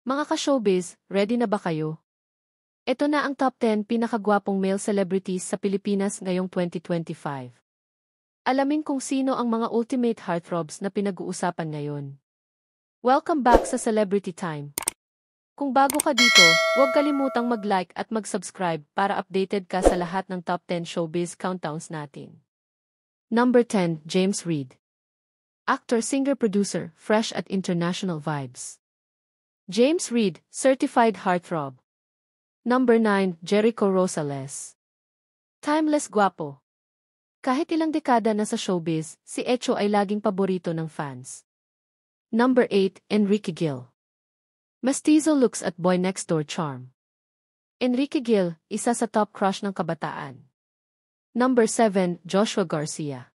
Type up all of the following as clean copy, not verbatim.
Mga ka-showbiz, ready na ba kayo? Ito na ang top 10 pinakagwapong male celebrities sa Pilipinas ngayong 2025. Alamin kung sino ang mga ultimate heartthrobs na pinag-uusapan ngayon. Welcome back sa Celebrity Time. Kung bago ka dito, huwag kalimutang mag-like at mag-subscribe para updated ka sa lahat ng top 10 showbiz countdowns natin. Number 10, James Reid. Actor, singer, producer, fresh at international vibes. James Reid, certified heartthrob. Number 9, Jericho Rosales. Timeless guwapo. Kahit ilang dekada na sa showbiz, si Echo ay laging paborito ng fans. Number 8, Enrique Gil. Mestizo looks at boy next door charm. Enrique Gil, isa sa top crush ng kabataan. Number 7, Joshua Garcia.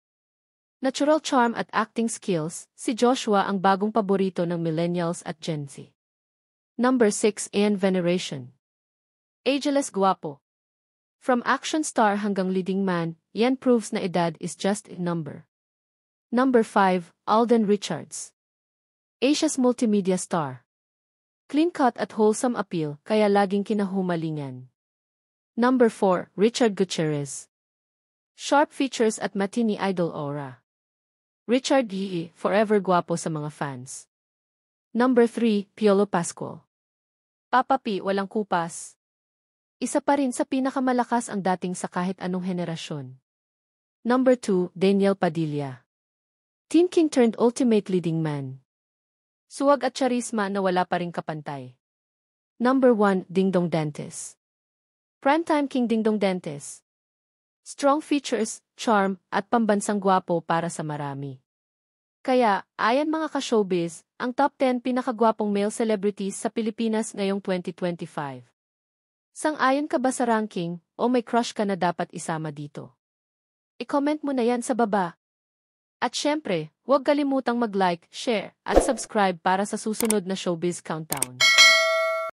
Natural charm at acting skills, si Joshua ang bagong paborito ng millennials at Gen Z. Number 6, Ian Veneration. Ageless guwapo. From action star hanggang leading man, Ian proves na edad is just a number. Number 5, Alden Richards. Asia's multimedia star. Clean-cut at wholesome appeal, kaya laging kinahumalingan. Number 4, Richard Gutierrez. Sharp features at matini idol aura. Richard Yee, forever guwapo sa mga fans. Number 3, Piolo Pascual. Papa P, walang kupas. Isa pa rin sa pinakamalakas ang dating sa kahit anong henerasyon. Number 2, Daniel Padilla. Teen King turned ultimate leading man. Suwag at charisma na wala pa ring kapantay. Number 1, Dingdong Dantes. Primetime King Dingdong Dantes. Strong features, charm, at pambansang guwapo para sa marami. Kaya, ayan mga ka-showbiz, ang top 10 pinakagwapong male celebrities sa Pilipinas ngayong 2025. Sang-ayon ka ba sa ranking, o may crush ka na dapat isama dito? I-comment mo na yan sa baba. At syempre, huwag kalimutang mag-like, share, at subscribe para sa susunod na Showbiz Countdown.